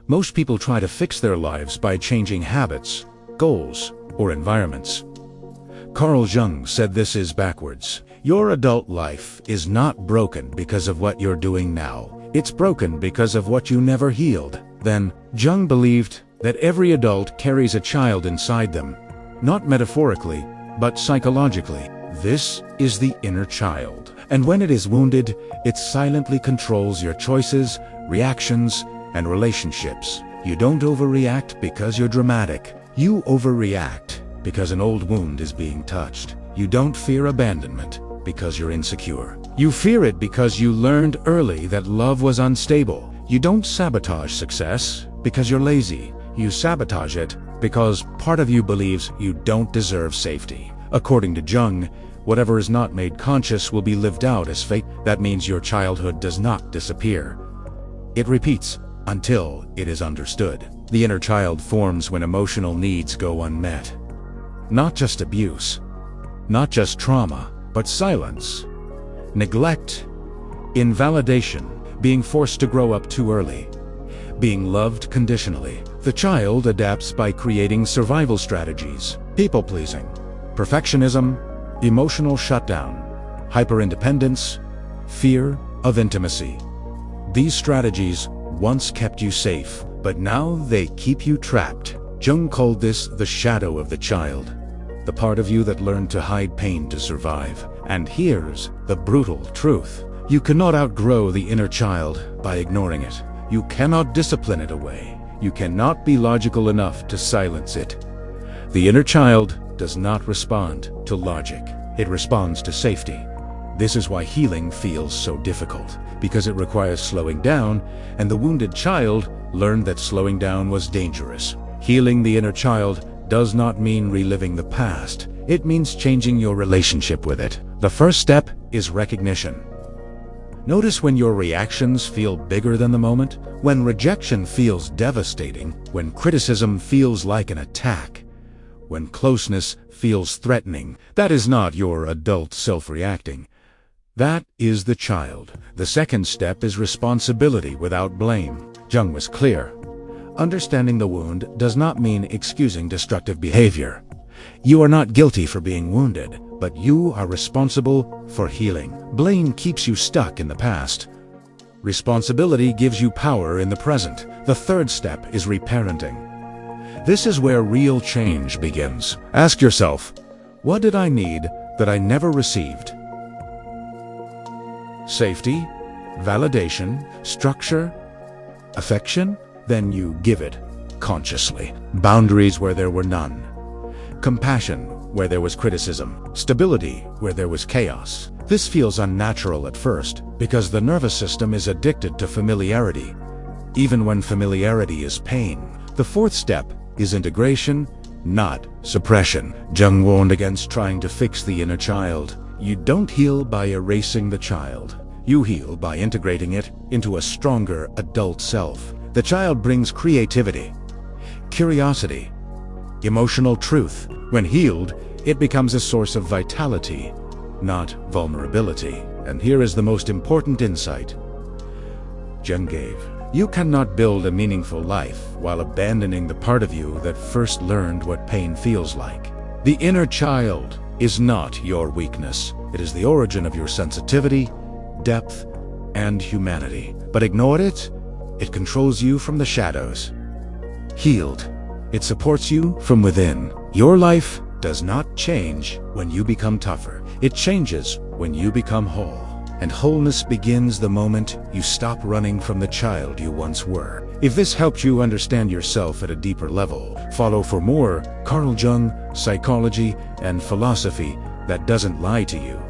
Most people try to fix their lives by changing habits, goals, or environments. Carl Jung said this is backwards. Your adult life is not broken because of what you're doing now. It's broken because of what you never healed. Then, Jung believed that every adult carries a child inside them, not metaphorically, but psychologically. This is the inner child. And when it is wounded, it silently controls your choices, reactions, and relationships. You don't overreact because you're dramatic. You overreact because an old wound is being touched. You don't fear abandonment because you're insecure. You fear it because you learned early that love was unstable. You don't sabotage success because you're lazy. You sabotage it because part of you believes you don't deserve safety. According to Jung, whatever is not made conscious will be lived out as fate. That means your childhood does not disappear. It repeats until it is understood. The inner child forms when emotional needs go unmet. Not just abuse, not just trauma, but silence, neglect, invalidation, being forced to grow up too early, being loved conditionally. The child adapts by creating survival strategies, people-pleasing, perfectionism, emotional shutdown, hyper-independence, fear of intimacy. These strategies once kept you safe, but now they keep you trapped. Jung called this the shadow of the child, the part of you that learned to hide pain to survive. And here's the brutal truth. You cannot outgrow the inner child by ignoring it. You cannot discipline it away. You cannot be logical enough to silence it. The inner child does not respond to logic. It responds to safety. This is why healing feels so difficult, because it requires slowing down, and the wounded child learned that slowing down was dangerous. Healing the inner child does not mean reliving the past. It means changing your relationship with it. The first step is recognition. Notice when your reactions feel bigger than the moment, when rejection feels devastating, when criticism feels like an attack, when closeness feels threatening. That is not your adult self reacting. That is the child. The second step is responsibility without blame. Jung was clear. Understanding the wound does not mean excusing destructive behavior. You are not guilty for being wounded, but you are responsible for healing. Blame keeps you stuck in the past. Responsibility gives you power in the present. The third step is reparenting. This is where real change begins. Ask yourself, what did I need that I never received? Safety, validation, structure, affection? Then you give it consciously. Boundaries where there were none. Compassion where there was criticism. Stability where there was chaos. This feels unnatural at first because the nervous system is addicted to familiarity, even when familiarity is pain. The fourth step is integration, not suppression. Jung warned against trying to fix the inner child. You don't heal by erasing the child. You heal by integrating it into a stronger adult self. The child brings creativity, curiosity, emotional truth. When healed, it becomes a source of vitality, not vulnerability. And here is the most important insight Jung gave. You cannot build a meaningful life while abandoning the part of you that first learned what pain feels like. The inner child is not your weakness. It is the origin of your sensitivity, depth, and humanity. But ignore it, it controls you from the shadows. Healed, it supports you from within. Your life does not change when you become tougher. It changes when you become whole. And wholeness begins the moment you stop running from the child you once were. If this helped you understand yourself at a deeper level, follow for more Carl Jung, psychology, and philosophy that doesn't lie to you.